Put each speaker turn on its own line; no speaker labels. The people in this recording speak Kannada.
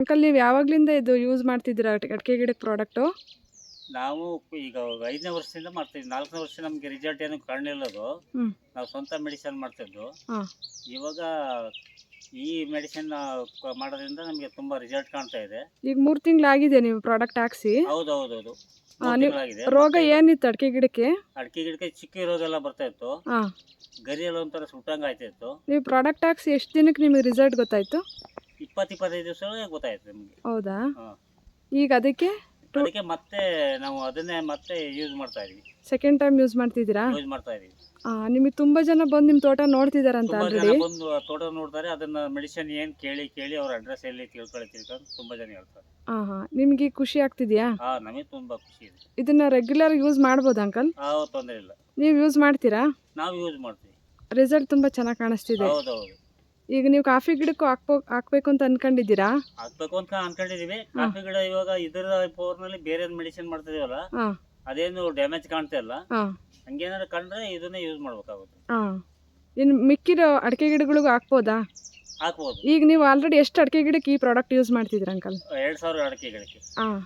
ಅಂಕಲ್ ನೀವು ಯಾವಾಗ್ಲಿಂದ ಇದು ಯೂಸ್ ಮಾಡ್ತಿದ್ದೀರಾ ಅಡಿಕೆ ಗಿಡಕ್ಕೆ ಪ್ರಾಡಕ್ಟು?
ನಾವು ಈಗ 5ನೇ ವರ್ಷದಿಂದ ಮಾಡ್ತೀವಿ. 4ನೇ ವರ್ಷ ನಮಗೆ ರಿಸಲ್ಟ್ ಏನು ಕಾಣಲಿಲ್ಲದು.
ಹ್ಮ್.
ನಾವು ಸ್ವಂತ ಮೆಡಿಸಿನ್ ಮಾಡ್ತಿದ್ದು.
ಹಾಂ.
ಇವಾಗ ಈ ಮೆಡಿಸಿನ್ ಮಾಡೋದ್ರಿಂದ ನಮಗೆ ತುಂಬ ರಿಸಲ್ಟ್ ಕಾಣ್ತಾ ಇದೆ.
ಈಗ 3 ತಿಂಗಳಾಗಿದೆ ನೀವು ಪ್ರಾಡಕ್ಟ್ ಹಾಕ್ಸಿ.
ಹೌದೌದೌದು.
ನೀವು ರೋಗ ಏನಿತ್ತು ಅಡಿಕೆ ಗಿಡಕ್ಕೆ?
ಅಡಿಕೆ ಗಿಡಕ್ಕೆ ಚಿಕ್ಕ ರೋಗೆಲ್ಲ ಬರ್ತಾ ಇತ್ತು.
ಹಾಂ.
ಗರಿಯೆಲ್ಲ ಒಂಥರ ಸುಟ್ಟಂಗೆ ಆಯ್ತಿತ್ತು.
ನೀವು ಪ್ರಾಡಕ್ಟ್ ಹಾಕ್ಸಿ ಎಷ್ಟು ದಿನಕ್ಕೆ ನಿಮಗೆ ರಿಸಲ್ಟ್ ಗೊತ್ತಾಯ್ತು?
20-25 ದಿವಸ ಗೊತ್ತಾಯ್ತು ನಮಗೆ.
ಹೌದಾ?
ಹಾಂ.
ಈಗ ಅದಕ್ಕೆ
ಮತ್ತೆ ನಾವು ಅದನ್ನೇ ಮತ್ತೆ ಯೂಸ್ ಮಾಡ್ತಾ ಇದೀವಿ.
ಸೆಕೆಂಡ್ ಟೈಮ್ ಯೂಸ್ ಮಾಡ್ತಿದ್ದೀರಾ?
ಯೂಸ್ ಮಾಡ್ತಾ ಇದೀವಿ.
ನಿಮಗೆ ತುಂಬ ಜನ ಬಂದು ನಿಮ್ಮ ತೋಟ ನೋಡ್ತಿದ್ದಾರಂತ
ತುಂಬಾ ಜನ
ಆಲ್ರೆಡಿ.
ಬಂದು ತೋಟ ನೋಡ್ತಾರೆ. ಅದನ್ನ ಮೆಡಿಸಿನ್ ಏನು ಕೇಳಿ ಅವ್ರ ಅಡ್ರೆಸ್ ಎಲ್ಲಿ ತಿಳ್ಕೊಂಡು ತುಂಬಾ ಜನ ಹೇಳ್ತಾರೆ.
ಹಾಂ. ನಿಮಗೆ ಖುಷಿ ಆಗ್ತಿದೆಯಾ?
ನಮಗೆ ತುಂಬಾ ಖುಷಿ ಇದೆ.
ಇದನ್ನ ರೆಗ್ಯುಲರ್ ಯೂಸ್ ಮಾಡ್ಬೋದಾ ಅಂಕಲ್?
ತೊಂದರೆ ಇಲ್ಲ.
ನೀವು ಯೂಸ್ ಮಾಡ್ತೀರಾ?
ನಾವು ಯೂಸ್ ಮಾಡ್ತೀವಿ.
ರಿಸಲ್ಟ್ ತುಂಬ ಚೆನ್ನಾಗಿ ಕಾಣಿಸ್ತಿದೆ.
ಹೌದೌದು.
ಈಗ ನೀವು ಕಾಫಿ ಗಿಡಕ್ಕೂ ಹಾಕ್ಬೇಕು ಅಂತ ಅನ್ಕೊಂಡಿದ್ದೀರಾ?
ಹಾಕ್ಬೇಕು ಅಂತ ಅನ್ಕೊಂಡಿದೀವಿ. ಕಾಫಿ ಗಿಡ ಇವಾಗ ಇದರ ಪವರ್ನಲ್ಲಿ ಬೇರೆ ಮೆಡಿಸಿನ್ ಮಾಡ್ತಿದೀವಲ್ಲ,
ಹಾಂ.
ಅದೇನು ಡ್ಯಾಮೇಜ್ ಕಾಣ್ತಾ ಇಲ್ಲ.
ಹಾಂ.
ಹಂಗೇನಾದ್ರು ಕಂಡ್ರೆ ಇದನ್ನೇ ಯೂಸ್ ಮಾಡ್ಬೇಕಾಗುತ್ತೆ.
ಹಾಂ. ಇನ್ನು ಮಿಕ್ಕಿರೋ ಅಡಿಕೆ ಗಿಡಗಳಿಗೂ ಹಾಕ್ಬೋದಾ?
ಹಾಕ್ಬೋದು.
ಈಗ ನೀವು ಆಲ್ರೆಡಿ ಎಷ್ಟು ಅಡಿಕೆ ಗಿಡಕ್ಕೆ ಈ ಪ್ರಾಡಕ್ಟ್ ಯೂಸ್ ಮಾಡ್ತಿದ್ದೀರಾ ಅಂಕಲ್?
2000 ಅಡಿಕೆ ಗಿಡಕ್ಕೆ.
ಹಾಂ.